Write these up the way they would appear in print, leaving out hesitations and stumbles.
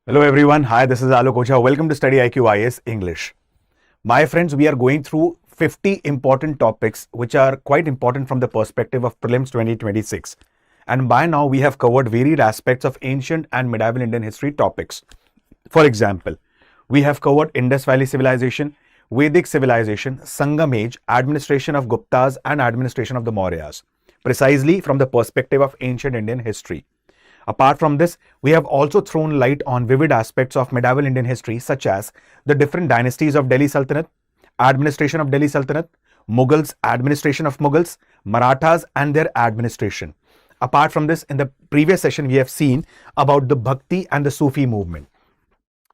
Hello everyone. Hi, this is Alok Ojha. Welcome to StudyIQ English. My friends, we are going through 50 important topics which are quite important from the perspective of Prelims 2026. And by now we have covered varied aspects of ancient and medieval Indian history topics. For example, we have covered Indus Valley Civilization, Vedic Civilization, Sangam Age, administration of Guptas and administration of the Mauryas, precisely from the perspective of ancient Indian history. Apart from this, we have also thrown light on vivid aspects of medieval Indian history such as the different dynasties of Delhi Sultanate, administration of Delhi Sultanate, Mughals, administration of Mughals, Marathas and their administration. Apart from this, in the previous session, we have seen about the Bhakti and the Sufi movement.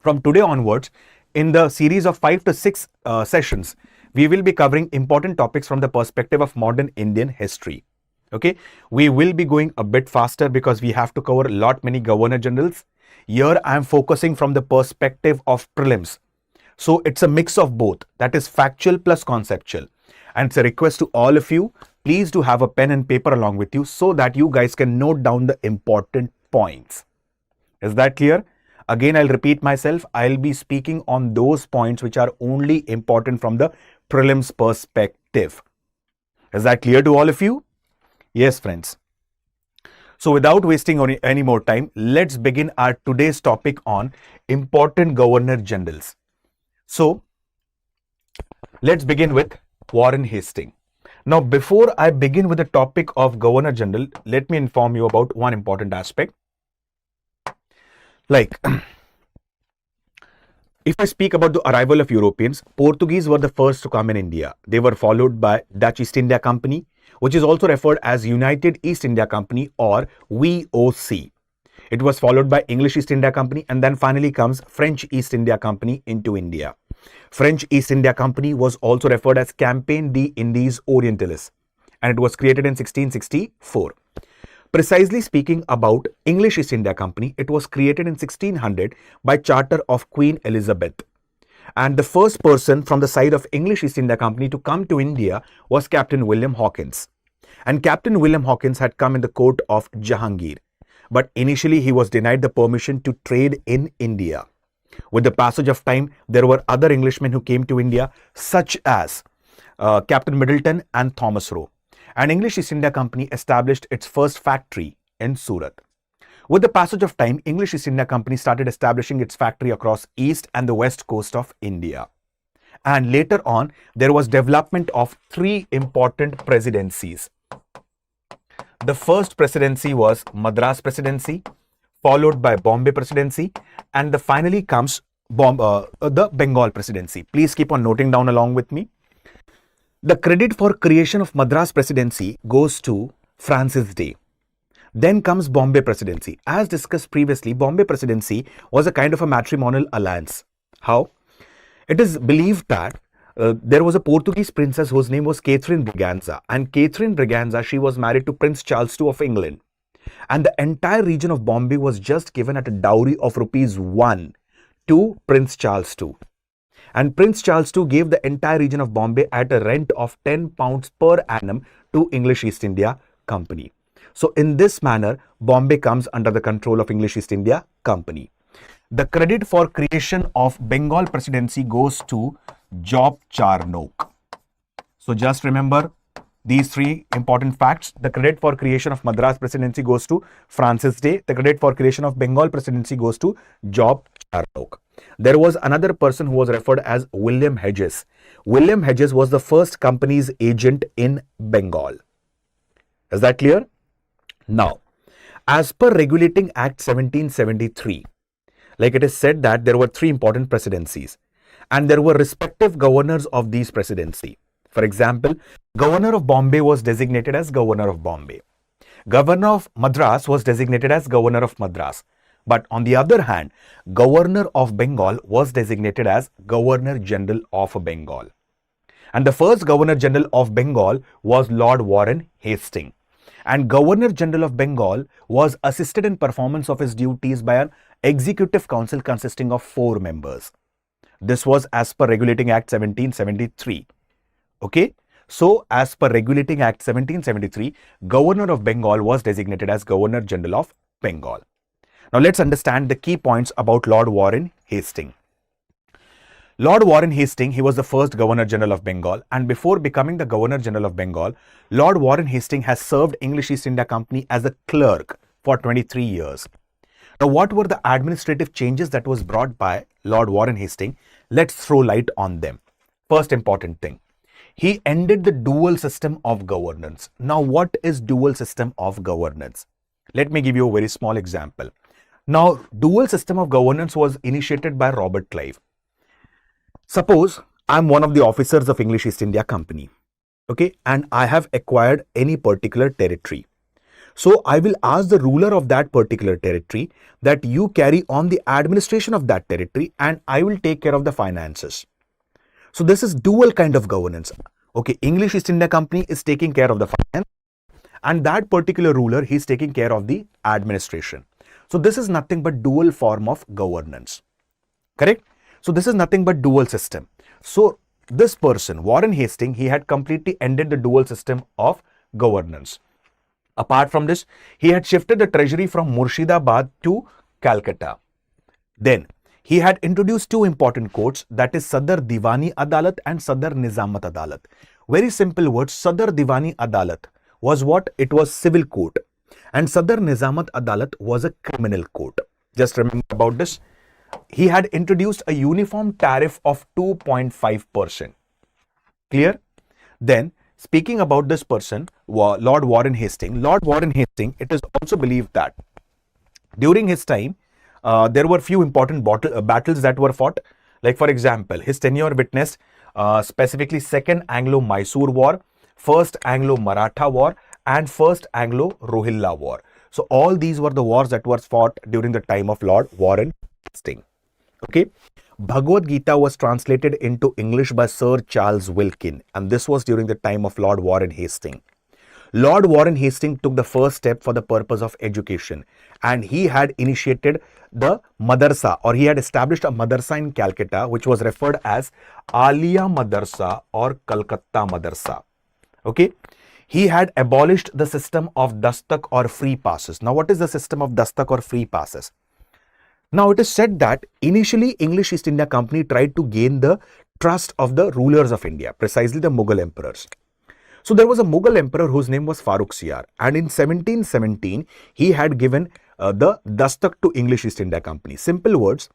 From today onwards, in the series of 5 to 6 sessions, we will be covering important topics from the perspective of modern Indian history. Okay, we will be going a bit faster because we have to cover many governor generals. Here I am focusing from the perspective of prelims. So it's a mix of both, that is factual plus conceptual. And it's a request to all of you, please do have a pen and paper along with you so that you guys can note down the important points. Is that clear? Again, I'll repeat myself. I'll be speaking on those points which are only important from the prelims perspective. Is that clear to all of you? Yes, friends. So without wasting any more time, let's begin our today's topic on important governor generals. So let's begin with Warren Hastings. Now, before I begin with the topic of governor general, let me inform you about one important aspect. Like, if I speak about the arrival of Europeans, Portuguese were the first to come in India. They were followed by Dutch East India Company, which is also referred as United East India Company or VOC. It was followed by English East India Company, and then finally comes French East India Company into India. French East India Company was also referred as Campagne des Indes Orientales, and it was created in 1664. Precisely speaking about English East India Company, it was created in 1600 by charter of Queen Elizabeth. And the first person from the side of English East India Company to come to India was Captain William Hawkins. And Captain William Hawkins had come in the court of Jahangir. But initially he was denied the permission to trade in India. With the passage of time, there were other Englishmen who came to India, such as Captain Middleton and Thomas Roe. And English East India Company established its first factory in Surat. With the passage of time, English East India Company started establishing its factory across east and the west coast of India. And later on, there was development of three important presidencies. The first presidency was Madras Presidency, followed by Bombay Presidency, and finally comes the Bengal Presidency. Please keep on noting down along with me. The credit for creation of Madras Presidency goes to Francis Day. Then comes Bombay Presidency. As discussed previously, Bombay Presidency was a kind of a matrimonial alliance. How? It is believed that there was a Portuguese princess whose name was Catherine Braganza. And Catherine Braganza, she was married to Prince Charles II of England. And the entire region of Bombay was just given at a dowry of ₹1 to Prince Charles II. And Prince Charles II gave the entire region of Bombay at a rent of £10 per annum to English East India Company. So in this manner, Bombay comes under the control of English East India Company. The credit for creation of Bengal Presidency goes to Job Charnock. So just remember these three important facts. The credit for creation of Madras Presidency goes to Francis Day. The credit for creation of Bengal Presidency goes to Job Charnock. There was another person who was referred as William Hedges. William Hedges was the first company's agent in Bengal. Is that clear? Now, as per Regulating Act 1773, like it is said that there were three important presidencies and there were respective governors of these presidency. For example, Governor of Bombay was designated as Governor of Bombay. Governor of Madras was designated as Governor of Madras. But on the other hand, Governor of Bengal was designated as Governor General of Bengal. And the first Governor General of Bengal was Lord Warren Hastings. And Governor General of Bengal was assisted in performance of his duties by an executive council consisting of 4 members. This was as per Regulating Act 1773. Okay. So, as per Regulating Act 1773, Governor of Bengal was designated as Governor General of Bengal. Now let's understand the key points about Lord Warren Hastings. Lord Warren Hastings, he was the first Governor General of Bengal, and before becoming the Governor General of Bengal, Lord Warren Hastings has served English East India Company as a clerk for 23 years. Now, what were the administrative changes that was brought by Lord Warren Hastings? Let's throw light on them. First important thing, he ended the dual system of governance. Now, what is dual system of governance? Let me give you a very small example. Now, dual system of governance was initiated by Robert Clive. Suppose I'm one of the officers of English East India Company, okay, and I have acquired any particular territory. So I will ask the ruler of that particular territory that you carry on the administration of that territory and I will take care of the finances. So this is dual kind of governance. Okay, English East India Company is taking care of the finance and that particular ruler, he is taking care of the administration. So this is nothing but dual form of governance. Correct? So this is nothing but dual system. So this person, Warren Hastings, he had completely ended the dual system of governance. Apart from this, he had shifted the treasury from Murshidabad to Calcutta. Then he had introduced two important courts, that is Sadar Diwani Adalat and Sadar Nizamat Adalat. Very simple words, Sadar Diwani Adalat was what? It was civil court and Sadar Nizamat Adalat was a criminal court. Just remember about this. He had introduced a uniform tariff of 2.5%. Clear? Then, speaking about this person, Lord Warren Hastings, it is also believed that during his time, there were few important battles that were fought. Like for example, his tenure witnessed specifically Second Anglo-Mysore War, First Anglo-Maratha War and First Anglo-Rohilla War. So all these were the wars that were fought during the time of Lord Warren Hastings. Okay, Bhagavad Gita was translated into English by Sir Charles Wilkin and this was during the time of Lord Warren Hastings. Lord Warren Hastings took the first step for the purpose of education and he had initiated the Madarsa or he had established a Madarsa in Calcutta which was referred as Alia Madarsa or Calcutta Madarsa. Okay, he had abolished the system of Dastak or free passes. Now, what is the system of Dastak or free passes? Now, it is said that initially English East India Company tried to gain the trust of the rulers of India, precisely the Mughal emperors. So, there was a Mughal emperor whose name was Farrukhsiyar and in 1717, he had given the Dastak to English East India Company. Simple words,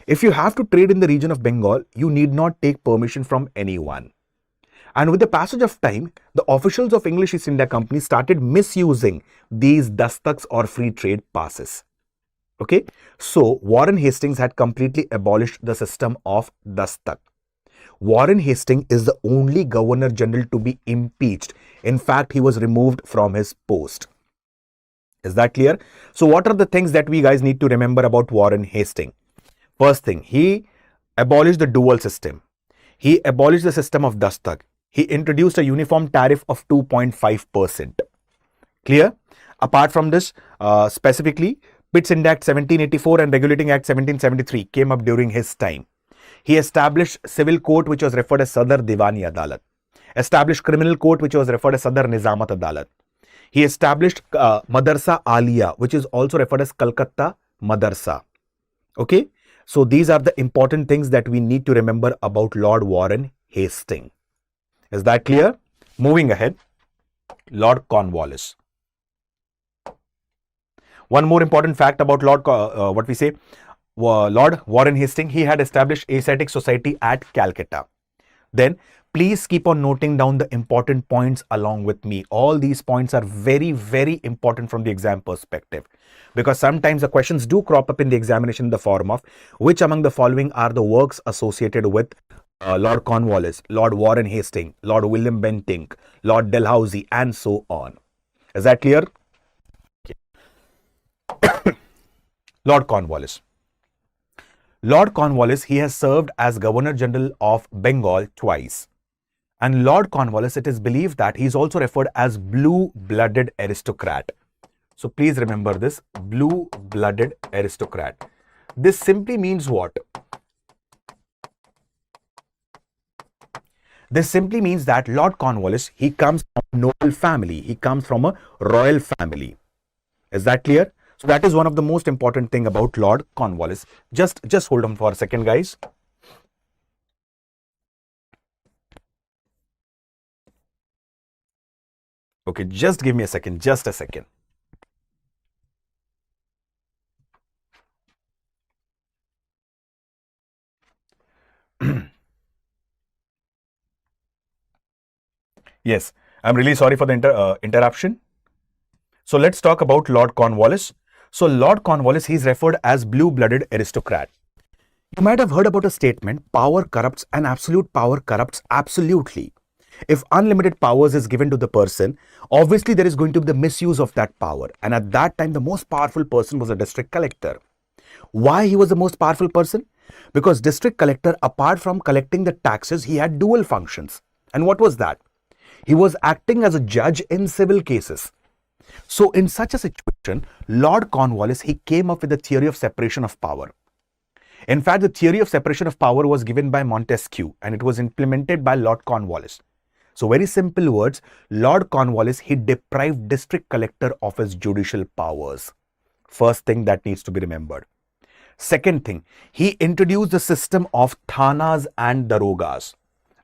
if you have to trade in the region of Bengal, you need not take permission from anyone. And with the passage of time, the officials of English East India Company started misusing these Dastaks or free trade passes. Okay, so Warren Hastings had completely abolished the system of Dastak. Warren Hastings is the only Governor General to be impeached. In fact, he was removed from his post. Is that clear? So what are the things that we guys need to remember about Warren Hastings? First thing, he abolished the dual system. He abolished the system of Dastak. He introduced a uniform tariff of 2.5%. Clear? Apart from this, specifically, Pitt's Act 1784 and Regulating Act 1773 came up during his time. He established civil court which was referred as Sadar Diwani Adalat. Established criminal court which was referred as Sadar Nizamat Adalat. He established Madarsa Alia which is also referred as Calcutta Madarsa. Okay. So these are the important things that we need to remember about Lord Warren Hastings. Is that clear? Moving ahead, Lord Cornwallis. One more important fact about Lord Warren Hastings, he had established Asiatic Society at Calcutta. Then please keep on noting down the important points along with me. All these points are very, very important from the exam perspective because sometimes the questions do crop up in the examination in the form of which among the following are the works associated with Lord Cornwallis, Lord Warren Hastings, Lord William Bentinck, Lord Dalhousie and so on. Is that clear? Lord Cornwallis. Lord Cornwallis, he has served as Governor General of Bengal twice. And Lord Cornwallis, it is believed that he is also referred as blue-blooded aristocrat. So please remember this, blue-blooded aristocrat. This simply means what? This simply means that Lord Cornwallis, he comes from a noble family. He comes from a royal family. Is that clear? So that is one of the most important thing about Lord Cornwallis. Just hold on for a second, guys. Okay, just give me a second, just a second. Yes, I'm really sorry for the interruption. So let's talk about Lord Cornwallis. So Lord Cornwallis, he's referred as blue-blooded aristocrat. You might have heard about a statement, power corrupts and absolute power corrupts absolutely. If unlimited powers is given to the person, obviously there is going to be the misuse of that power. And at that time, the most powerful person was a district collector. Why he was the most powerful person? Because district collector, apart from collecting the taxes, he had dual functions. And what was that? He was acting as a judge in civil cases. So in such a situation, Lord Cornwallis, he came up with the theory of separation of power. In fact, the theory of separation of power was given by Montesquieu and it was implemented by Lord Cornwallis. So very simple words, Lord Cornwallis, he deprived district collector of his judicial powers. First thing that needs to be remembered. Second thing, he introduced the system of thanas and darogas.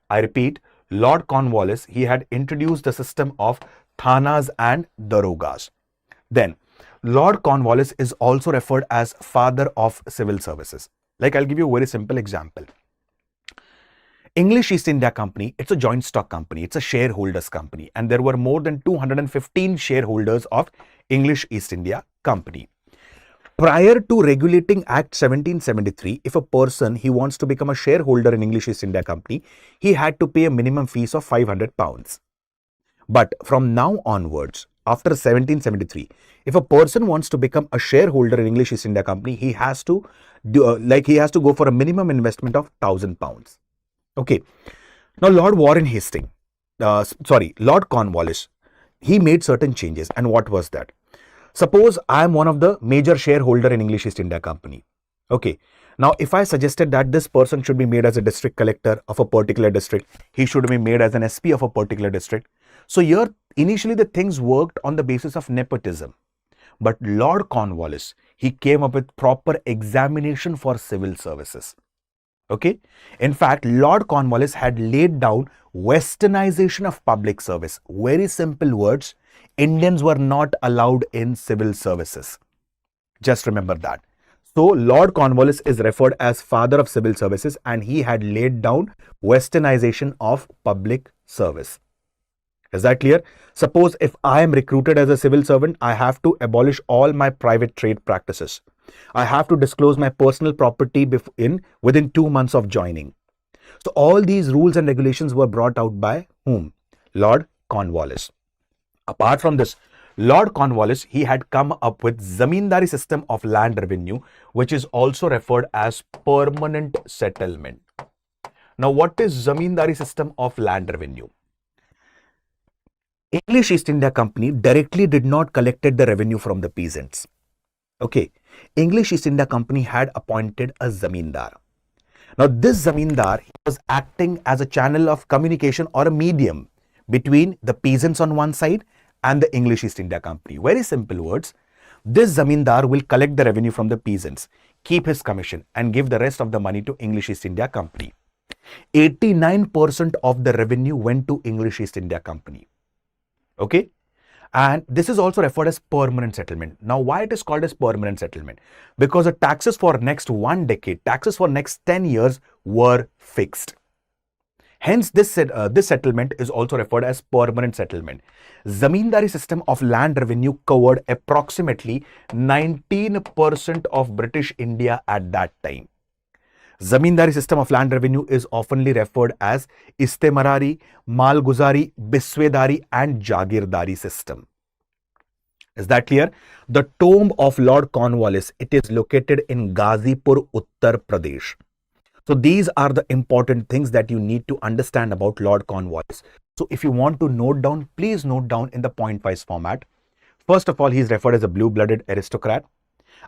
I repeat, Lord Cornwallis, he had introduced the system of thanas and darogas. Then, Lord Cornwallis is also referred as father of civil services. Like I'll give you a very simple example. English East India Company, it's a joint stock company, it's a shareholders company, and there were more than 215 shareholders of English East India Company. Prior to Regulating Act 1773, if a person, he wants to become a shareholder in English East India Company, he had to pay a minimum fees of £500. But from now onwards, after 1773, if a person wants to become a shareholder in English East India Company, he has to go for a minimum investment of £1,000. Okay. Now, Lord Cornwallis, he made certain changes. And what was that? Suppose I am one of the major shareholder in English East India Company. Okay. Now, if I suggested that this person should be made as a district collector of a particular district, he should be made as an SP of a particular district. So here, initially the things worked on the basis of nepotism. But Lord Cornwallis, he came up with proper examination for civil services. Okay. In fact, Lord Cornwallis had laid down westernization of public service. Very simple words. Indians were not allowed in civil services. Just remember that. So, Lord Cornwallis is referred as father of civil services and he had laid down westernization of public service. Is that clear? Suppose if I am recruited as a civil servant, I have to abolish all my private trade practices. I have to disclose my personal property within 2 months of joining. So all these rules and regulations were brought out by whom? Lord Cornwallis. Apart from this, Lord Cornwallis, he had come up with zamindari system of land revenue, which is also referred as permanent settlement. Now, what is zamindari system of land revenue? English East India Company directly did not collected the revenue from the peasants. Okay, English East India Company had appointed a zamindar. Now, this zamindar was acting as a channel of communication or a medium between the peasants on one side and the English East India Company. Very simple words. This zamindar will collect the revenue from the peasants, keep his commission and give the rest of the money to English East India Company. 89% of the revenue went to English East India Company. Okay. And this is also referred as permanent settlement. Now, why it is called as permanent settlement? Because the taxes for next 1 decade, taxes for next 10 years were fixed. Hence, this settlement is also referred as permanent settlement. Zamindari system of land revenue covered approximately 19% of British India at that time. Zamindari system of land revenue is oftenly referred as Istemarari, Malguzari, Biswedari and Jagirdari system. Is that clear? The tomb of Lord Cornwallis, it is located in Ghazipur, Uttar Pradesh. So these are the important things that you need to understand about Lord Cornwallis. So if you want to note down, please note down in the point-wise format. First of all, he is referred as a blue-blooded aristocrat.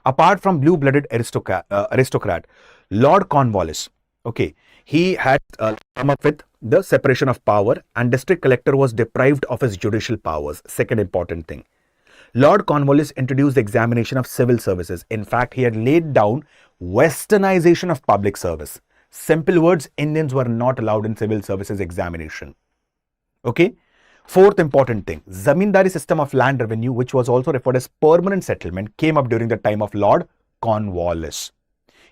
Apart from blue-blooded aristocrat, Lord Cornwallis, okay, he had come up with the separation of power and district collector was deprived of his judicial powers. Second important thing. Lord Cornwallis introduced the examination of civil services. In fact, he had laid down westernization of public service. Simple words, Indians were not allowed in civil services examination. Okay. Fourth important thing, Zamindari system of land revenue, which was also referred as permanent settlement, came up during the time of Lord Cornwallis.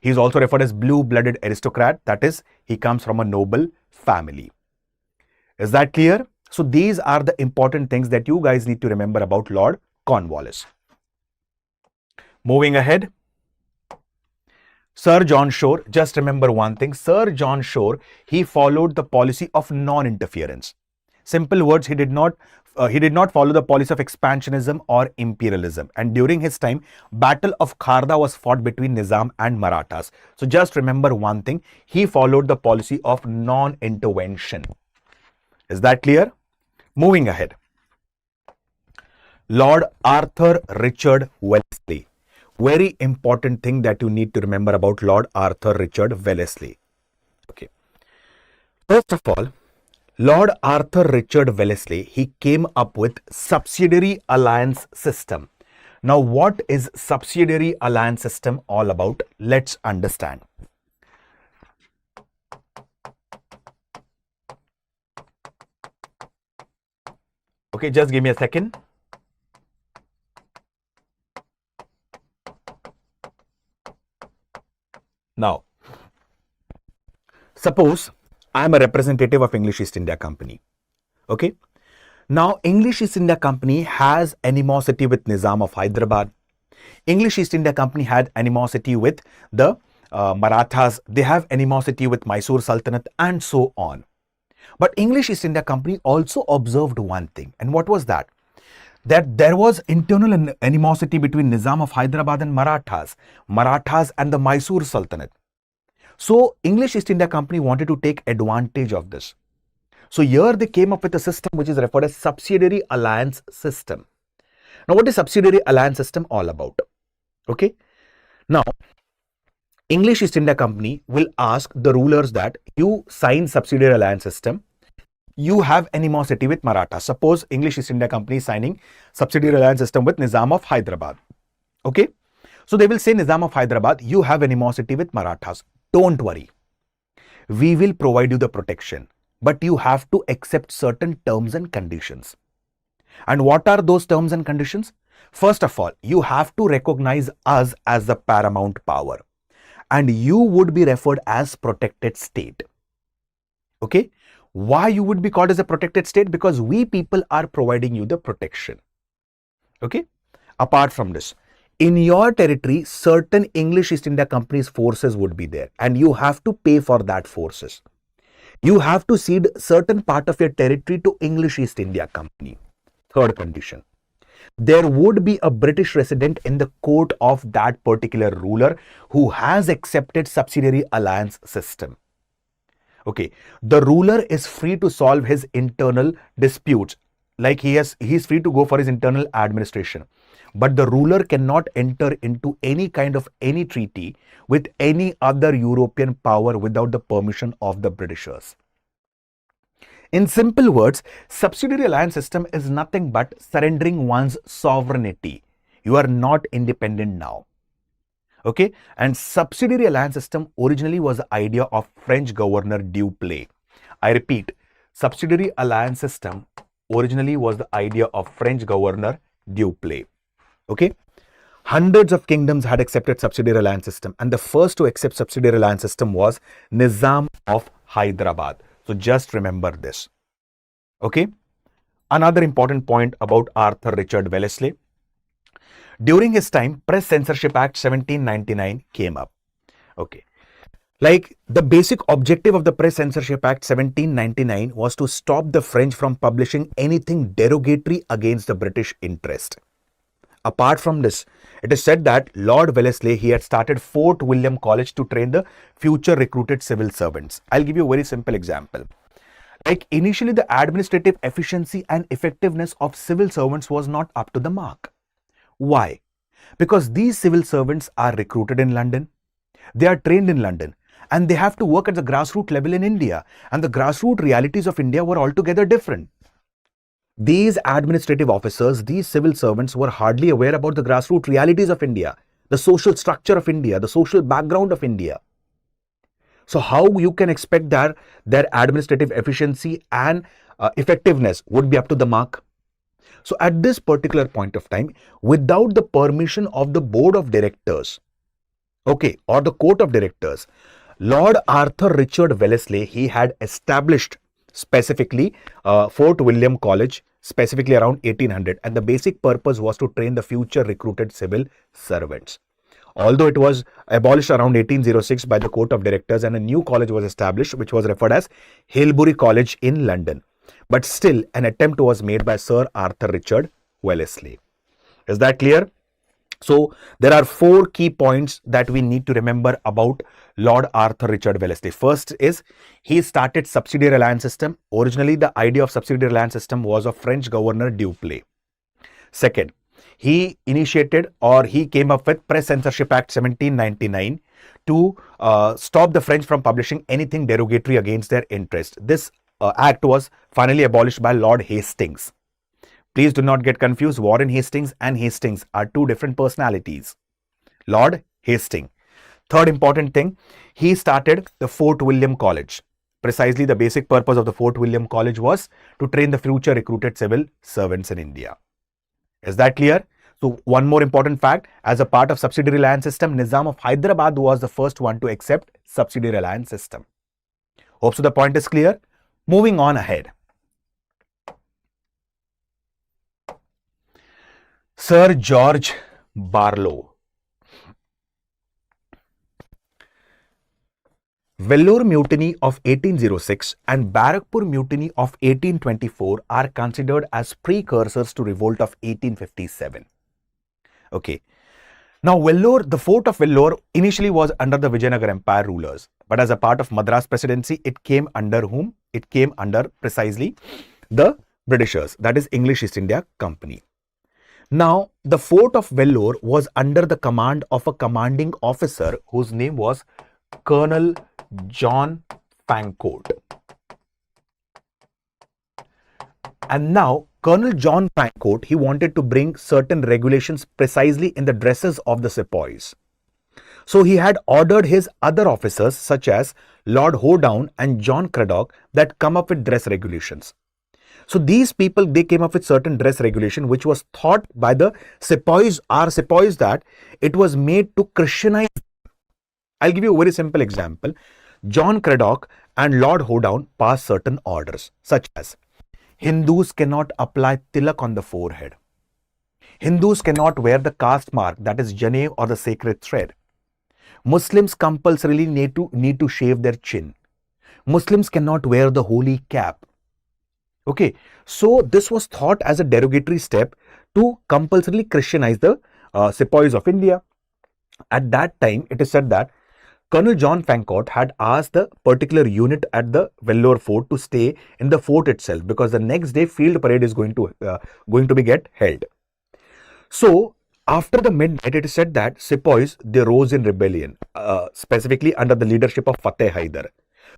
He is also referred as blue-blooded aristocrat, that is, he comes from a noble family. Is that clear? So these are the important things that you guys need to remember about Lord Cornwallis. Moving ahead, Sir John Shore, just remember one thing, Sir John Shore, he followed the policy of non-interference. Simple words, he did not follow the policy of expansionism or imperialism. And during his time, Battle of Kharda was fought between Nizam and Marathas. So just remember one thing, he followed the policy of non-intervention. Is that clear? Moving ahead. Lord Arthur Richard Wellesley. Very important thing that you need to remember about Lord Arthur Richard Wellesley. Okay. First of all, Lord Arthur Richard Wellesley, he came up with subsidiary alliance system. Now, what is subsidiary alliance system all about? Let's understand. Okay, just give me a second. Now, suppose I am a representative of English East India Company. Okay. Now, English East India Company has animosity with Nizam of Hyderabad. English East India Company had animosity with the Marathas. They have animosity with Mysore Sultanate and so on. But English East India Company also observed one thing. And what was that? That there was internal animosity between Nizam of Hyderabad and Marathas and the Mysore Sultanate. So English East India Company wanted to take advantage of this. So here they came up with a system which is referred as subsidiary alliance system. Now, what is subsidiary alliance system all about? Okay. Now, English East India Company will ask the rulers that you sign subsidiary alliance system. You have animosity with Maratha. Suppose English East India Company is signing subsidiary alliance system with Nizam of Hyderabad. Okay. So they will say, Nizam of Hyderabad, you have animosity with Marathas. Don't worry. We will provide you the protection, but you have to accept certain terms and conditions. And what are those terms and conditions? First of all, you have to recognize us as the paramount power, and you would be referred as protected state. Okay. Why you would be called as a protected state? Because we people are providing you the protection. Okay. Apart from this, in your territory, certain English East India Company's forces would be there, and you have to pay for that forces. You have to cede certain part of your territory to English East India Company. Third condition, there would be a British resident in the court of that particular ruler who has accepted subsidiary alliance system. Okay, the ruler is free to solve his internal disputes, like he is free to go for his internal administration. But the ruler cannot enter into any kind of any treaty with any other European power without the permission of the Britishers. In simple words, subsidiary alliance system is nothing but surrendering one's sovereignty. You are not independent now. Okay, and subsidiary alliance system originally was the idea of French governor Dupleix. I repeat, subsidiary alliance system originally was the idea of French governor Dupleix. Okay, hundreds of kingdoms had accepted subsidiary alliance system, and the first to accept subsidiary alliance system was Nizam of Hyderabad. So just remember this. Okay, another important point about Arthur Richard Wellesley. During his time, Press Censorship Act 1799 came up. Okay, like the basic objective of the Press Censorship Act 1799 was to stop the French from publishing anything derogatory against the British interest. Apart from this, it is said that Lord Wellesley, he had started Fort William College to train the future recruited civil servants. I'll give you a very simple example. Like initially, the administrative efficiency and effectiveness of civil servants was not up to the mark. Why? Because these civil servants are recruited in London, they are trained in London, and they have to work at the grassroots level in India. And the grassroots realities of India were altogether different. These administrative officers, these civil servants were hardly aware about the grassroots realities of India, the social structure of India, the social background of India. So how you can expect that their administrative efficiency and effectiveness would be up to the mark? So at this particular point of time, without the permission of the board of directors, okay, or the court of directors, Lord Arthur Richard Wellesley, he had established specifically Fort William College, specifically around 1800, and the basic purpose was to train the future recruited civil servants. Although it was abolished around 1806 by the court of directors and a new college was established which was referred as Hailbury College in London. But still an attempt was made by Sir Arthur Richard Wellesley. Is that clear? So there are 4 key points that we need to remember about Lord Arthur Richard Wellesley. First is he started subsidiary alliance system. Originally the idea of subsidiary alliance system was of French governor Dupleix. Second, he initiated or he came up with Press Censorship Act 1799 to stop the French from publishing anything derogatory against their interest. This act was finally abolished by Lord Hastings. Please do not get confused. Warren Hastings and Hastings are 2 different personalities. Lord Hastings. Third important thing, he started the Fort William College. Precisely the basic purpose of the Fort William College was to train the future recruited civil servants in India. Is that clear? So one more important fact, as a part of subsidiary alliance system, Nizam of Hyderabad was the first one to accept subsidiary alliance system. Hope so the point is clear. Moving on ahead. Sir George Barlow. Vellore Mutiny of 1806 and Barrackpur Mutiny of 1824 are considered as precursors to revolt of 1857. Okay. Now Vellore, the fort of Vellore initially was under the Vijayanagar Empire rulers, but as a part of Madras Presidency, it came under whom? It came under precisely the Britishers, that is English East India Company. Now the fort of Vellore was under the command of a commanding officer whose name was Colonel John Fancourt. And now Colonel John Fancourt, he wanted to bring certain regulations precisely in the dresses of the sepoys. So he had ordered his other officers such as Lord Hodown and John Craddock that come up with dress regulations. So these people, they came up with certain dress regulation which was thought by the sepoys, that it was made to Christianize. I'll give you a very simple example. John Craddock and Lord Hodown passed certain orders such as Hindus cannot apply tilak on the forehead. Hindus cannot wear the caste mark, that is Janev or the sacred thread. Muslims compulsorily need to shave their chin. Muslims cannot wear the holy cap. Okay, so this was thought as a derogatory step to compulsorily Christianize the sepoys of India. At that time, it is said that Colonel John Fancourt had asked the particular unit at the Vellore fort to stay in the fort itself because the next day field parade is going to be held. So after the midnight, it is said that sepoys, they rose in rebellion, specifically under the leadership of Fateh Haidar.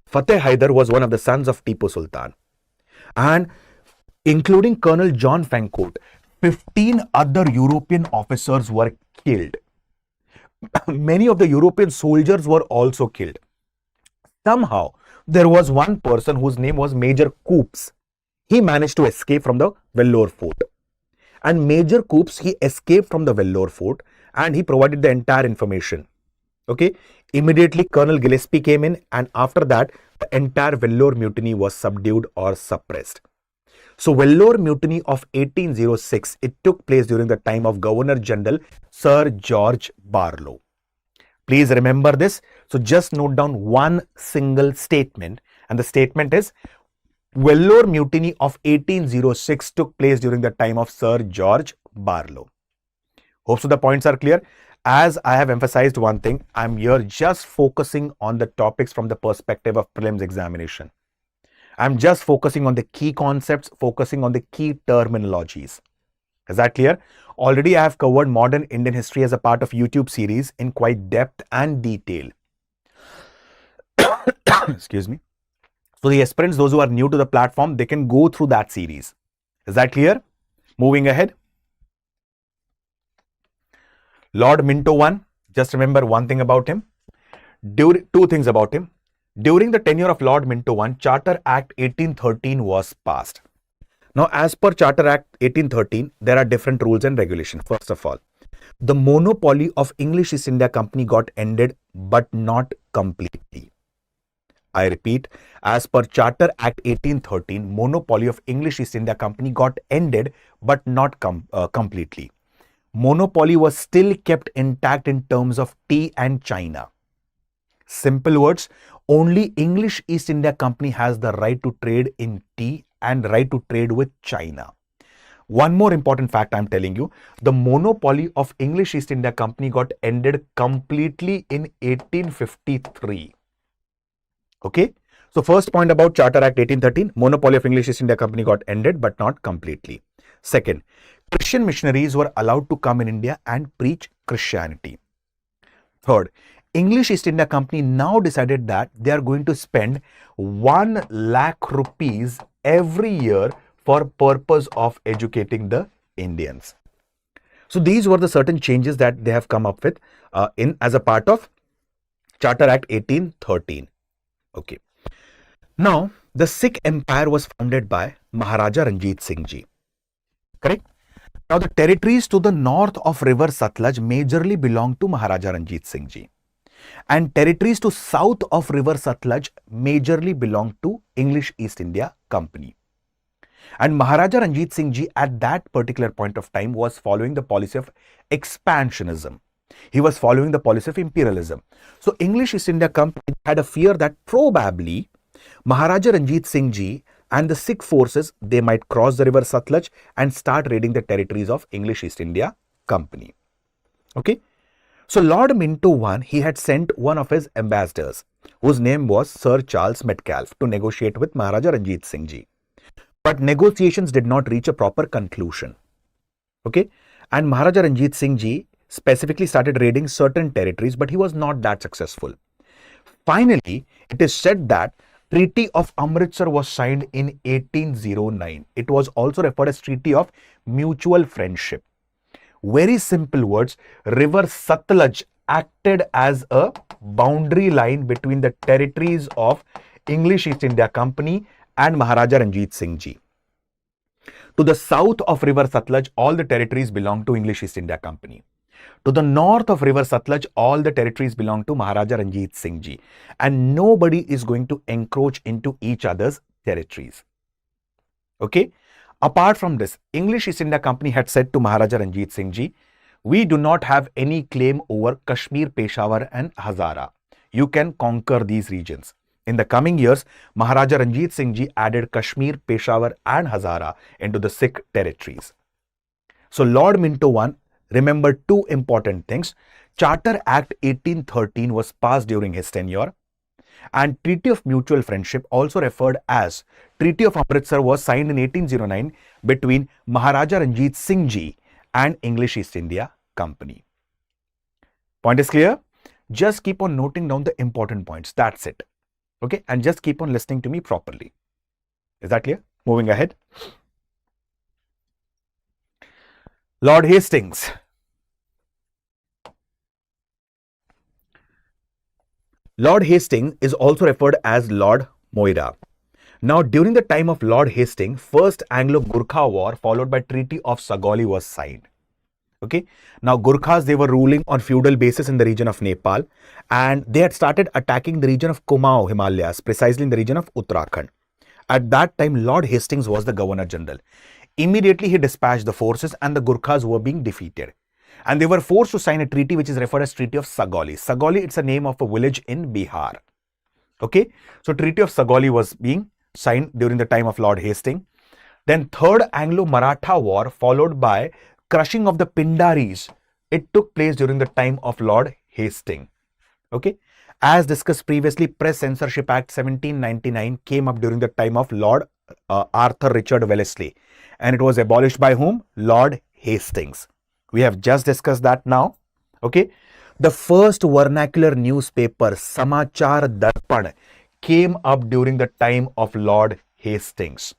Fateh Haidar was one of the sons of Tipu Sultan, and including Colonel John Fancourt, 15 other European officers were killed. Many of the European soldiers were also killed. Somehow, there was one person whose name was Major Coops. He managed to escape from the Vellore fort. And Major Coops, he escaped from the Vellore fort and he provided the entire information. Okay. Immediately, Colonel Gillespie came in, and after that, the entire Vellore mutiny was subdued or suppressed. So Vellore Mutiny of 1806, it took place during the time of Governor General Sir George Barlow. Please remember this. So just note down one single statement, and the statement is Vellore Mutiny of 1806 took place during the time of Sir George Barlow. Hope so the points are clear. As I have emphasized one thing, I'm here just focusing on the topics from the perspective of prelims examination. I'm just focusing on the key concepts, focusing on the key terminologies. Is that clear? Already I have covered modern Indian history as a part of YouTube series in quite depth and detail. Excuse me. So the aspirants, those who are new to the platform, they can go through that series. Is that clear? Moving ahead. Lord Minto I, just remember one thing about him. Two things about him. During the tenure of Lord Minto I, Charter Act 1813 was passed. Now, as per Charter Act 1813, there are different rules and regulations. First of all, the monopoly of English East India Company got ended, but not completely. I repeat, as per Charter Act 1813, monopoly of English East India Company got ended, but not completely. Monopoly was still kept intact in terms of tea and China. Simple words, only English East India Company has the right to trade in tea and right to trade with China. One more important fact I'm telling you, the monopoly of English East India Company got ended completely in 1853. Okay, so first point about Charter Act 1813, monopoly of English East India Company got ended but not completely. Second, Christian missionaries were allowed to come in India and preach Christianity. Third, English East India Company now decided that they are going to spend 1 lakh rupees every year for purpose of educating the Indians. So these were the certain changes that they have come up with as a part of Charter Act 1813. Okay. Now, the Sikh Empire was founded by Maharaja Ranjit Singh Ji. Correct? Now, the territories to the north of river Satluj majorly belonged to Maharaja Ranjit Singh Ji. And territories to south of river Satluj majorly belonged to English East India Company. And Maharaja Ranjit Singh Ji at that particular point of time was following the policy of expansionism. He was following the policy of imperialism. So English East India Company had a fear that probably Maharaja Ranjit Singh Ji and the Sikh forces, they might cross the river Satluj and start raiding the territories of English East India Company. Okay. So Lord Minto I, he had sent one of his ambassadors, whose name was Sir Charles Metcalfe, to negotiate with Maharaja Ranjit Singh Ji. But negotiations did not reach a proper conclusion. Okay. And Maharaja Ranjit Singh Ji specifically started raiding certain territories, but he was not that successful. Finally, it is said that Treaty of Amritsar was signed in 1809. It was also referred as Treaty of Mutual Friendship. Very simple words, river Satluj acted as a boundary line between the territories of English East India Company and Maharaja Ranjit Singh Ji. To the south of river Satluj, all the territories belong to English East India Company. To the north of river Satluj, all the territories belong to Maharaja Ranjit Singh Ji. And nobody is going to encroach into each other's territories. Okay. Apart from this, English East India Company had said to Maharaja Ranjit Singh Ji, we do not have any claim over Kashmir, Peshawar and Hazara. You can conquer these regions. In the coming years, Maharaja Ranjit Singh Ji added Kashmir, Peshawar and Hazara into the Sikh territories. So Lord Minto I remembered two important things. Charter Act 1813 was passed during his tenure, and Treaty of Mutual Friendship, also referred as Treaty of Amritsar, was signed in 1809 between Maharaja Ranjit Singh Ji and English East India Company. Point is clear? Just keep on noting down the important points. That's it. Okay, and just keep on listening to me properly. Is that clear? Moving ahead. Lord Hastings. Lord Hastings is also referred as Lord Moira. Now, during the time of Lord Hastings, First Anglo-Gurkha War followed by Treaty of Sagali was signed. Okay. Now, Gurkhas, they were ruling on feudal basis in the region of Nepal, and they had started attacking the region of Kumaon Himalayas, precisely in the region of Uttarakhand. At that time, Lord Hastings was the Governor General. Immediately, he dispatched the forces and the Gurkhas were being defeated. And they were forced to sign a treaty which is referred as Treaty of Sagali. Sagali, it's a name of a village in Bihar. Okay. So, Treaty of Sagali was being signed during the time of Lord Hastings. Then, Third Anglo-Maratha War followed by crushing of the Pindaris. It took place during the time of Lord Hastings. Okay. As discussed previously, Press Censorship Act 1799 came up during the time of Lord Arthur Richard Wellesley. And it was abolished by whom? Lord Hastings. We have just discussed that now. Okay. The first vernacular newspaper, Samachar Darpan, came up during the time of Lord Hastings.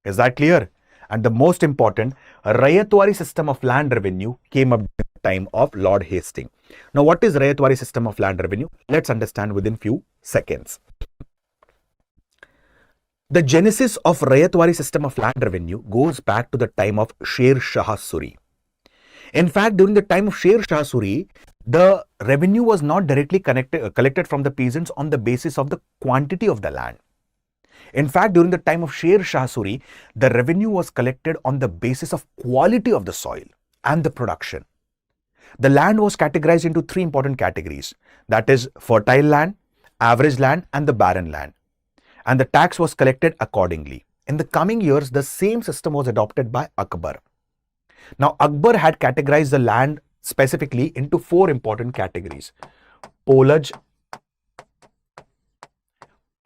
Is that clear? And the most important, Rayatwari system of land revenue came up at the time of Lord Hastings. Now, what is Rayatwari system of land revenue? Let's understand within few seconds. The genesis of Rayatwari system of land revenue goes back to the time of Sher Shah Suri. In fact, during the time of Sher Shah Suri, the revenue was not directly collected from the peasants on the basis of the quantity of the land. In fact, during the time of Sher Shah Suri, the revenue was collected on the basis of quality of the soil and the production. The land was categorized into three important categories, that is fertile land, average land and the barren land. And the tax was collected accordingly. In the coming years, the same system was adopted by Akbar. Now, Akbar had categorized the land specifically into four important categories: Polaj,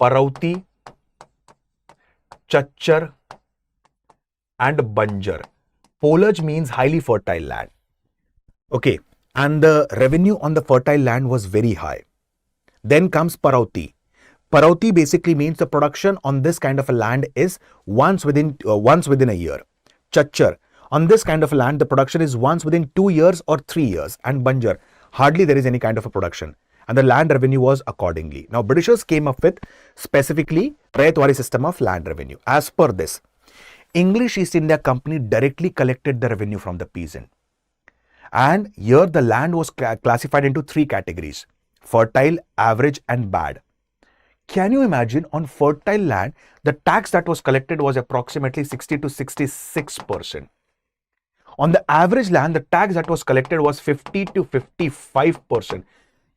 Parauti, Chachar and Banjar. Polaj means highly fertile land. Okay, and the revenue on the fertile land was very high. Then comes Parauti. Parauti basically means the production on this kind of a land is once within a year. Chachar, on this kind of land, the production is once within 2 years or 3 years. And Banjar, hardly there is any kind of a production. And the land revenue was accordingly. Now, Britishers came up with specifically Rayatwari system of land revenue. As per this, English East India Company directly collected the revenue from the peasant. And here the land was classified into three categories: fertile, average and bad. Can you imagine, on fertile land, the tax that was collected was approximately 60 to 66%. On the average land, the tax that was collected was 50 to 55%.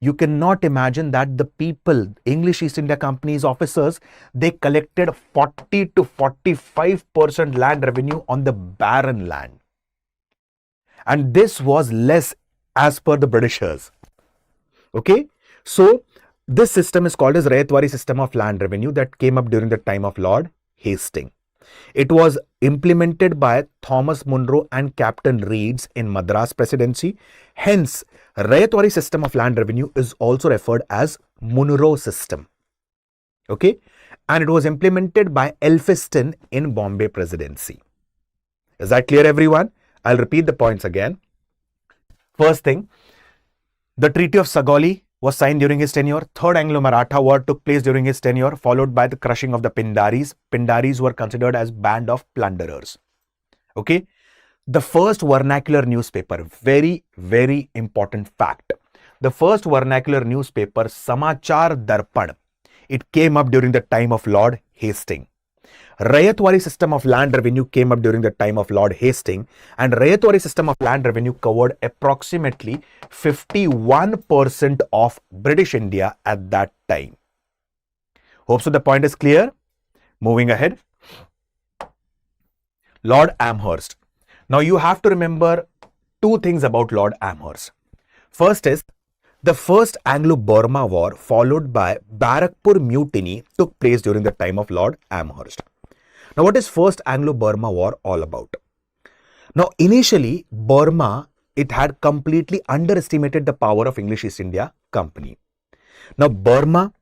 You cannot imagine that the people, English East India Company's officers, they collected 40 to 45% land revenue on the barren land. And this was less as per the Britishers. Okay, so this system is called as Rayatwari system of land revenue that came up during the time of Lord Hastings. It was implemented by Thomas Munro and Captain Reeds in Madras Presidency. Hence, Rayatwari system of land revenue is also referred as Munro system. Okay, and it was implemented by Elphinstone in Bombay Presidency. Is that clear, everyone? I'll repeat the points again. First thing, the Treaty of Sagoli was signed during his tenure. Third Anglo-Maratha War took place during his tenure, followed by the crushing of the Pindaris. Pindaris were considered as band of plunderers. Okay. The first vernacular newspaper, very, very important fact. The first vernacular newspaper, Samachar Darpan, it came up during the time of Lord Hastings. Rayatwari system of land revenue came up during the time of Lord Hastings, and Rayatwari system of land revenue covered approximately 51% of British India at that time. Hope so the point is clear. Moving ahead. Lord Amherst. Now you have to remember two things about Lord Amherst. First is the first Anglo-Burma War followed by Barakpur Mutiny took place during the time of Lord Amherst. Now, what is first Anglo-Burma War all about? Now, initially, Burma, it had completely underestimated the power of English East India Company. Now, Burma,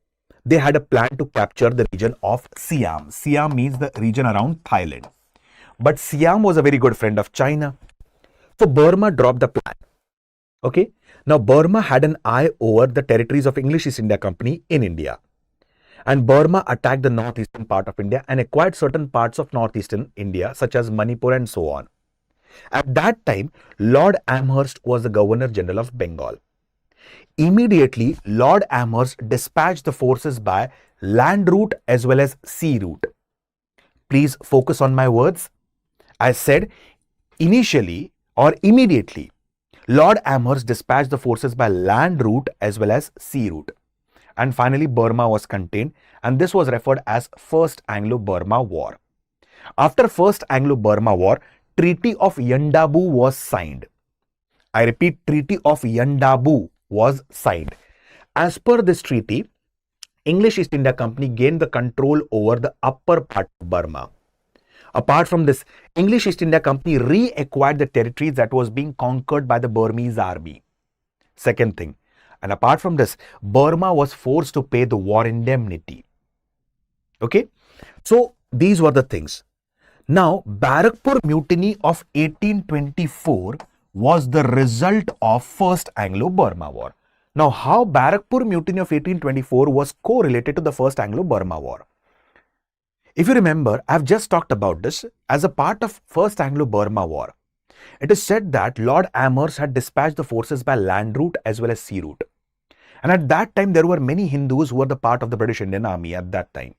they had a plan to capture the region of Siam. Siam means the region around Thailand. But Siam was a very good friend of China. So, Burma dropped the plan. Okay. Now, Burma had an eye over the territories of English East India Company in India. And Burma attacked the northeastern part of India and acquired certain parts of northeastern India such as Manipur and so on. At that time, Lord Amherst was the Governor General of Bengal. Immediately, Lord Amherst dispatched the forces by land route as well as sea route. Please focus on my words. I said initially or immediately, Lord Amherst dispatched the forces by land route as well as sea route. And finally, Burma was contained, and this was referred as First Anglo-Burma War. After First Anglo-Burma War, Treaty of Yandabu was signed. I repeat, Treaty of Yandabu was signed. As per this treaty, English East India Company gained the control over the upper part of Burma. Apart from this, English East India Company reacquired the territories that was being conquered by the Burmese army. Second thing, and apart from this, Burma was forced to pay the war indemnity. Okay, so these were the things. Now, Barrackpur Mutiny of 1824 was the result of First Anglo-Burma War. Now, how Barrackpur Mutiny of 1824 was correlated to the First Anglo-Burma War? If you remember, I've just talked about this as a part of First Anglo-Burma War. It is said that Lord Amherst had dispatched the forces by land route as well as sea route. And at that time, there were many Hindus who were the part of the British Indian Army at that time.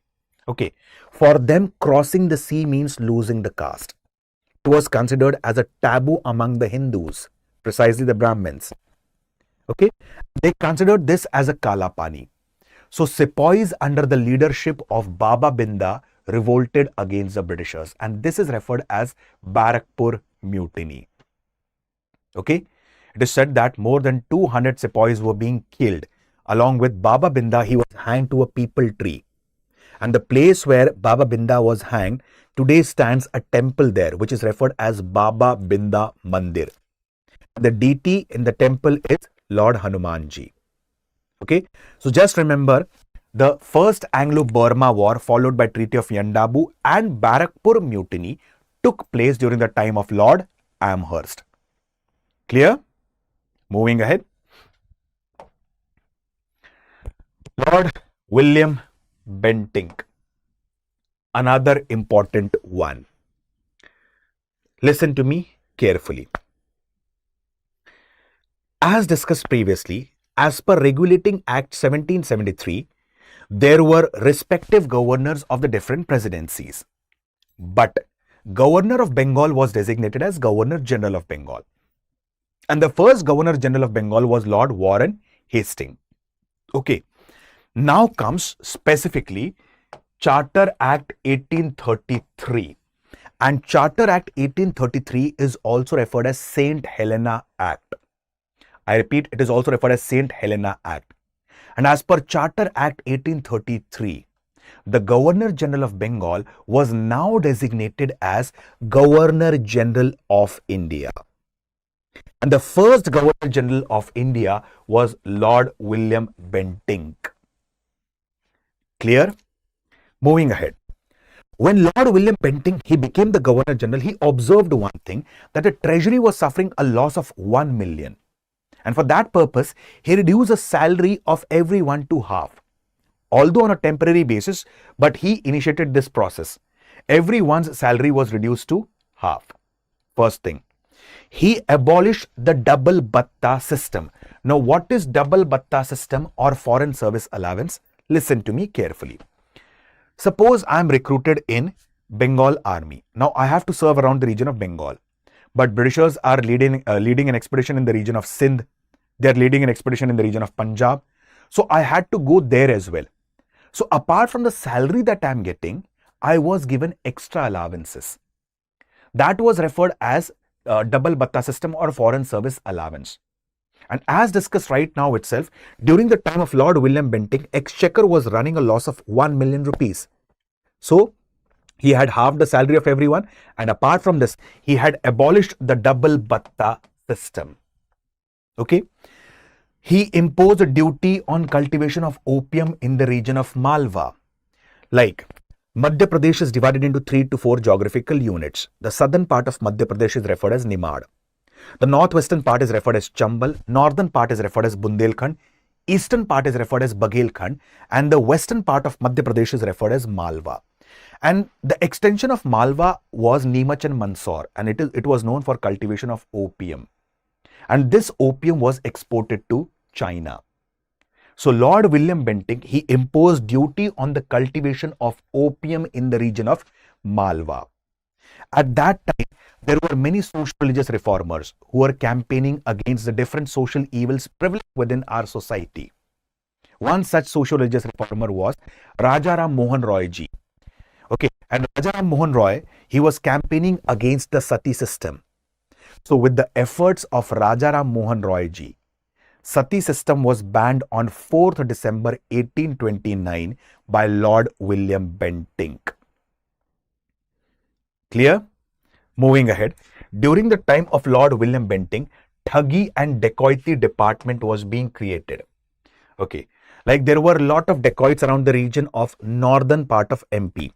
Okay, for them, crossing the sea means losing the caste. It was considered as a taboo among the Hindus, precisely the Brahmins. Okay, they considered this as a Kala Pani. So sepoys under the leadership of Baba Binda revolted against the Britishers, and this is referred as Barrackpur Mutiny. Okay, it is said that more than 200 sepoys were being killed. Along with Baba Binda, he was hanged to a peepal tree. And the place where Baba Binda was hanged, today stands a temple there, which is referred as Baba Binda Mandir. The deity in the temple is Lord Hanumanji. Okay, so just remember, the First Anglo-Burma War followed by Treaty of Yandabu and Barrackpur Mutiny took place during the time of Lord Amherst. Clear? Moving ahead. Lord William Bentinck, another important one. Listen to me carefully. As discussed previously, as per Regulating Act 1773, there were respective governors of the different presidencies. But Governor of Bengal was designated as Governor General of Bengal. And the first Governor General of Bengal was Lord Warren Hastings. Okay. Now comes specifically Charter Act 1833. And Charter Act 1833 is also referred as St. Helena Act. I repeat, it is also referred as St. Helena Act. And as per Charter Act 1833, the Governor General of Bengal was now designated as Governor General of India. And the first Governor General of India was Lord William Bentinck. Clear? Moving ahead. When Lord William Bentinck, he became the Governor General, he observed one thing, that the treasury was suffering a loss of 1 million. And for that purpose, he reduced the salary of everyone to half. Although on a temporary basis, but he initiated this process. Everyone's salary was reduced to half. First thing. He abolished the double batta system. Now, what is double batta system or foreign service allowance? Listen to me carefully. Suppose I am recruited in Bengal Army. Now, I have to serve around the region of Bengal. But Britishers are leading an expedition in the region of Sindh. They are leading an expedition in the region of Punjab. So I had to go there as well. So apart from the salary that I am getting, I was given extra allowances. That was referred as double batta system or foreign service allowance. And as discussed right now itself, during the time of Lord William Bentinck, Exchequer was running a loss of 1 million rupees. So he had halved the salary of everyone, and apart from this, he had abolished the double batta system. Okay. He imposed a duty on cultivation of opium in the region of Malwa. Like, Madhya Pradesh is divided into 3 to 4 geographical units. The southern part of Madhya Pradesh is referred as Nimad. The northwestern part is referred as Chambal. Northern part is referred as Bundelkhand. Eastern part is referred as Baghelkhand. And the western part of Madhya Pradesh is referred as Malwa. And the extension of Malwa was Neemach and Mandsaur, and it was known for cultivation of opium. And this opium was exported to China. So Lord William Bentinck, he imposed duty on the cultivation of opium in the region of Malwa. At that time, there were many social religious reformers who were campaigning against the different social evils prevalent within our society. One such social religious reformer was Rajaram Mohan Roy ji. Okay, and Rajaram Mohan Roy, he was campaigning against the sati system. So with the efforts of Rajaram Mohan Roy ji, sati system was banned on 4th December 1829 by Lord William Bentinck. Clear? Moving ahead, during the time of Lord William Bentinck, Thuggy and Dacoity Department was being created. Okay, like there were a lot of dacoits around the region of northern part of MP.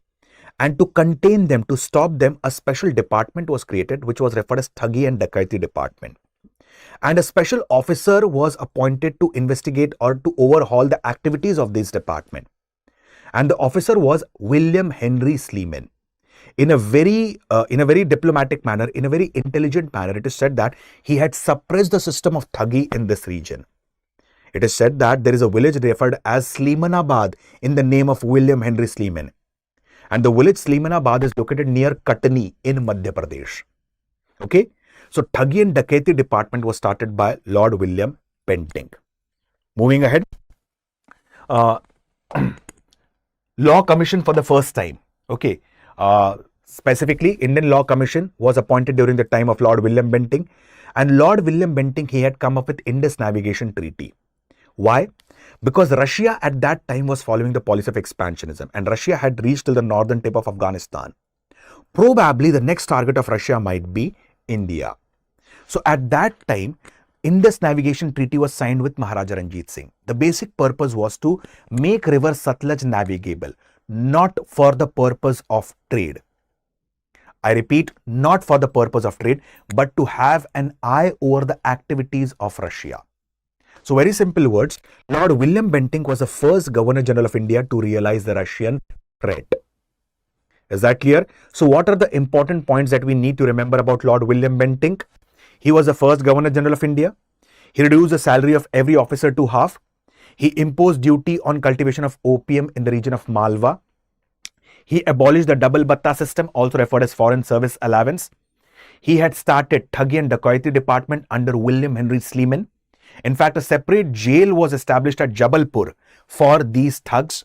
And to contain them, to stop them, a special department was created, which was referred as Thuggy and Dakaiti Department. And a special officer was appointed to investigate or to overhaul the activities of this department. And the officer was William Henry Sleeman. In a very diplomatic manner, in a very intelligent manner, it is said that he had suppressed the system of Thuggy in this region. It is said that there is a village referred as Sleemanabad in the name of William Henry Sleeman. And the village Sleemanabad is located near Katni in Madhya Pradesh. Okay. So Thuggy and Dakaiti Department was started by Lord William Bentinck. Moving ahead. Law Commission for the first time. Okay. Specifically, Indian Law Commission was appointed during the time of Lord William Bentinck. And Lord William Bentinck, he had come up with Indus Navigation Treaty. Why? Because Russia at that time was following the policy of expansionism, and Russia had reached till the northern tip of Afghanistan. Probably the next target of Russia might be India. So at that time, Indus Navigation Treaty was signed with Maharaja Ranjit Singh. The basic purpose was to make river Satluj navigable, not for the purpose of trade. I repeat, not for the purpose of trade, but to have an eye over the activities of Russia. So very simple words, Lord William Bentinck was the first Governor General of India to realize the Russian threat. Is that clear? So what are the important points that we need to remember about Lord William Bentinck? He was the first Governor General of India. He reduced the salary of every officer to half. He imposed duty on cultivation of opium in the region of Malwa. He abolished the double batta system, also referred as foreign service allowance. He had started Thuggy and Dakaiti Department under William Henry Sleeman. In fact, a separate jail was established at Jabalpur for these thugs.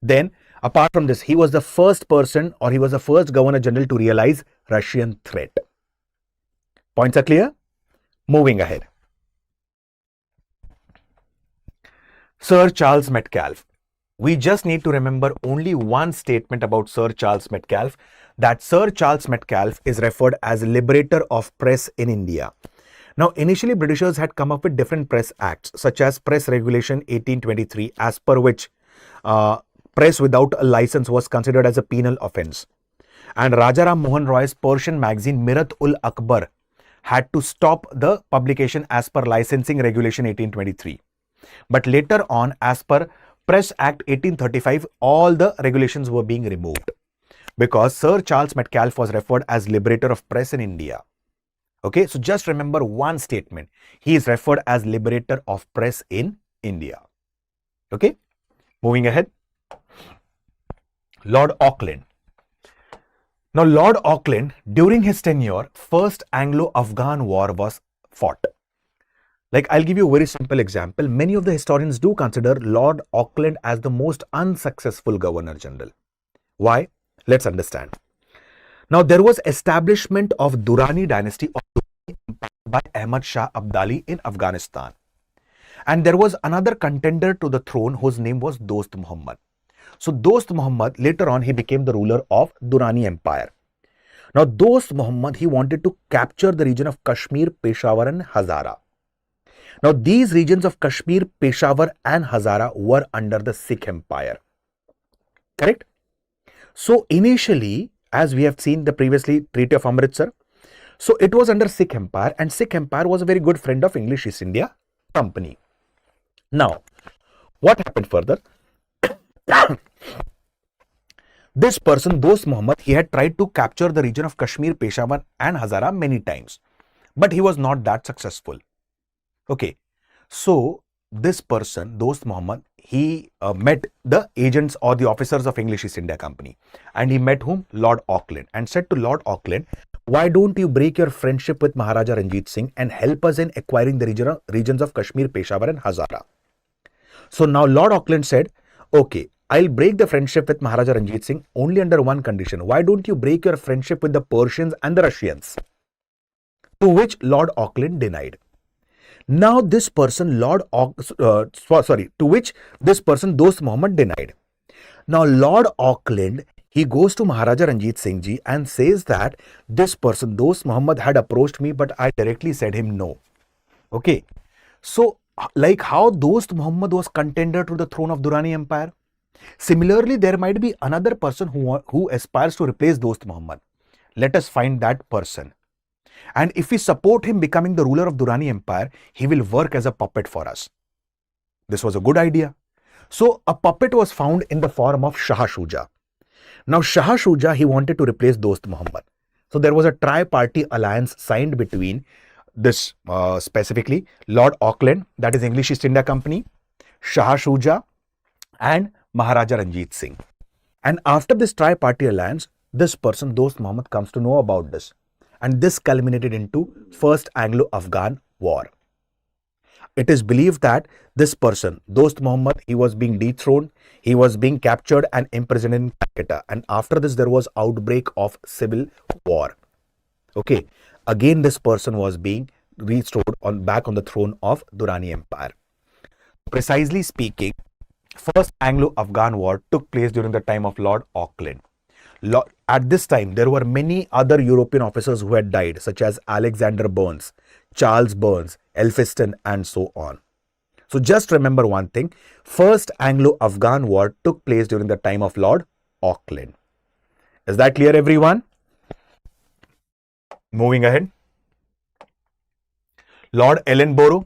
Then, apart from this, he was the first person, or he was the first Governor General to realize Russian threat. Points are clear? Moving ahead. Sir Charles Metcalfe. We just need to remember only one statement about Sir Charles Metcalfe, that Sir Charles Metcalfe is referred as liberator of press in India. Now, initially Britishers had come up with different press acts, such as Press Regulation 1823, as per which press without a license was considered as a penal offence. And Rajaram Mohan Roy's Persian magazine Mirat-ul-Akbar had to stop the publication as per Licensing Regulation 1823. But later on, as per Press Act 1835, all the regulations were being removed because Sir Charles Metcalfe was referred as liberator of press in India. Okay, so just remember one statement. He is referred as liberator of press in India. Okay, moving ahead. Lord Auckland. Now, Lord Auckland, during his tenure, first Anglo-Afghan war was fought. Like, I'll give you a very simple example. Many of the historians do consider Lord Auckland as the most unsuccessful Governor General. Why? Let's understand. Now, there was establishment of Durrani dynasty by Ahmad Shah Abdali in Afghanistan. And there was another contender to the throne whose name was Dost Muhammad. So, Dost Muhammad, later on, he became the ruler of Durrani Empire. Now, Dost Muhammad, he wanted to capture the region of Kashmir, Peshawar and Hazara. Now, these regions of Kashmir, Peshawar and Hazara were under the Sikh Empire. Correct? So, initially, as we have seen the previously Treaty of Amritsar, so it was under Sikh Empire, and Sikh Empire was a very good friend of English East India Company. Now, what happened further? This person, Dost Muhammad, he had tried to capture the region of Kashmir, Peshawar and Hazara many times, but he was not that successful. Okay, so this person, Dost Muhammad, he met the agents or the officers of English East India Company, and he met whom? Lord Auckland, and said to Lord Auckland, why don't you break your friendship with Maharaja Ranjit Singh and help us in acquiring the regions of Kashmir, Peshawar and Hazara? So now Lord Auckland said, okay, I'll break the friendship with Maharaja Ranjit Singh only under one condition. Why don't you break your friendship with the Persians and the Russians? To which Lord Auckland denied. Now this person, to which this person, Dost Muhammad, denied. Now Lord Auckland, he goes to Maharaja Ranjit Singh Ji and says that this person, Dost Muhammad, had approached me, but I directly said him no. Okay. So, like how Dost Muhammad was contender to the throne of Durrani Empire, Similarly, there might be another person who aspires to replace Dost Muhammad. Let us find that person. And if we support him becoming the ruler of Durrani Empire, he will work as a puppet for us. This was a good idea. So a puppet was found in the form of Shah Shuja. Now Shah Shuja, he wanted to replace Dost Muhammad. So there was a tri-party alliance signed between this specifically Lord Auckland, that is English East India Company, Shah Shuja and Maharaja Ranjit Singh. And after this tri-party alliance, this person, Dost Muhammad, comes to know about this. And this culminated into First Anglo-Afghan War. It is believed that this person, Dost Muhammad, he was being dethroned, he was being captured and imprisoned in Calcutta. And after this, there was outbreak of civil war. Okay. Again, this person was being restored back on the throne of Durrani Empire. Precisely speaking, First Anglo-Afghan War took place during the time of Lord Auckland. At this time, there were many other European officers who had died, such as Alexander Burnes, Charles Burnes, Elphiston, and so on. So just remember one thing, First Anglo-Afghan War took place during the time of Lord Auckland. Is that clear, everyone? Moving ahead. Lord Ellenborough.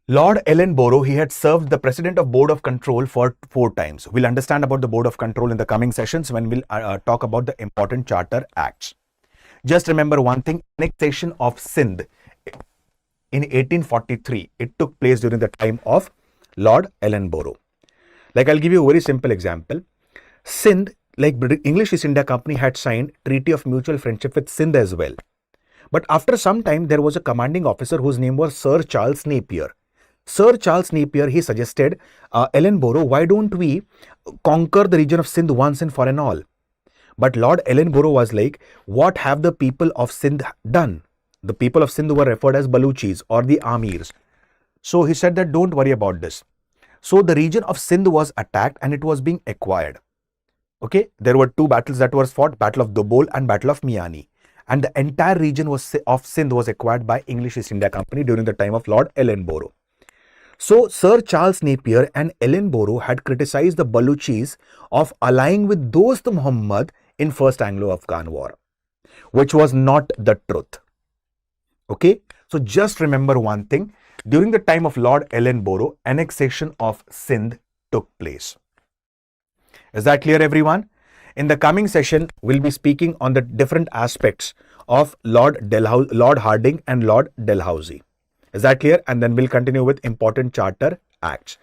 Lord Ellenborough, he had served the President of Board of Control for 4 times. We'll understand about the Board of Control in the coming sessions when we'll talk about the important Charter Acts. Just remember one thing, annexation of Sindh in 1843, it took place during the time of Lord Ellenborough. Like I'll give you a very simple example. Sindh, like English East India Company had signed Treaty of Mutual Friendship with Sindh as well. But after some time, there was a commanding officer whose name was Sir Charles Napier. Sir Charles Napier, he suggested, Ellenborough, why don't we conquer the region of Sindh once and for all? But Lord Ellenborough was like, what have the people of Sindh done? The people of Sindh were referred as Baluchis or the Amirs. So he said that don't worry about this. So the region of Sindh was attacked and it was being acquired. Okay, there were 2 battles that were fought, Battle of Dobol and Battle of Miani. And the entire region of Sindh was acquired by English East India Company during the time of Lord Ellenborough. So Sir Charles Napier and Ellenborough had criticized the Baluchis of allying with Dost Muhammad in First Anglo-Afghan War, which was not the truth. Okay, so just remember one thing, during the time of Lord Ellenborough, annexation of Sindh took place. Is that clear, everyone? In the coming session, we'll be speaking on the different aspects of Lord Hardinge and Lord Dalhousie. Is that clear? And then we'll continue with important Charter Acts.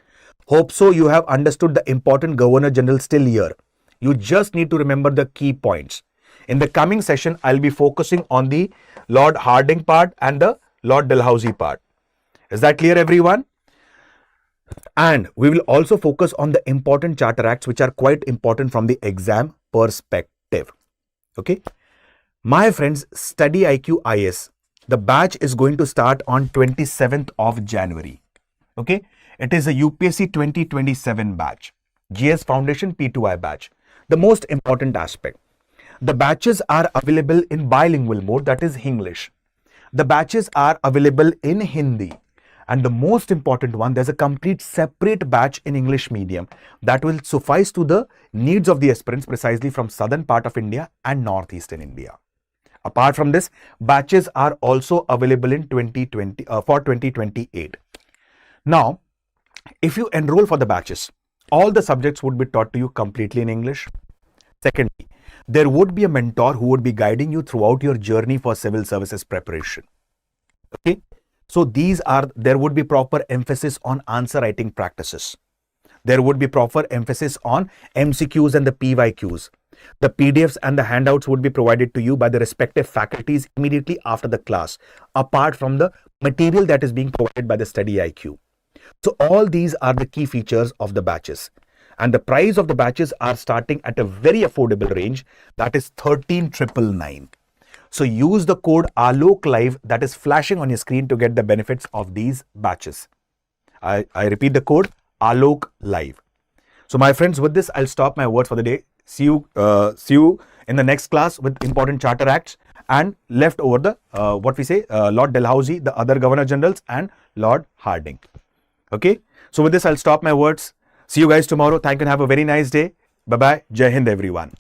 Hope so you have understood the important Governor General still here. You just need to remember the key points. In the coming session, I'll be focusing on the Lord Hardinge part and the Lord Dalhousie part. Is that clear, everyone? And we will also focus on the important Charter Acts, which are quite important from the exam perspective. Okay. My friends, StudyIQ IS, the batch is going to start on 27th of January. Okay. It is a UPSC 2027 batch, GS Foundation P2I batch. The most important aspect, the batches are available in bilingual mode, that is English. The batches are available in Hindi. And the most important one, there's a complete separate batch in English medium that will suffice to the needs of the aspirants precisely from southern part of India and northeastern India. Apart from this, batches are also available in 2020 for 2028. Now, if you enroll for the batches, all the subjects would be taught to you completely in English. Secondly, there would be a mentor who would be guiding you throughout your journey for civil services preparation. Okay. So there would be proper emphasis on answer writing practices. There would be proper emphasis on MCQs and the PYQs. The PDFs and the handouts would be provided to you by the respective faculties immediately after the class, apart from the material that is being provided by the StudyIQ. So all these are the key features of the batches. And the price of the batches are starting at a very affordable range, that is 13,999. So use the code Alok Live that is flashing on your screen to get the benefits of these batches. I repeat the code Alok Live. So my friends, with this, I'll stop my words for the day. See you in the next class with important Charter Acts and left over the Lord Dalhousie, the other Governor Generals, and Lord Hardinge. Okay. So with this, I'll stop my words. See you guys tomorrow. Thank you and have a very nice day. Bye-bye. Jai Hind, everyone.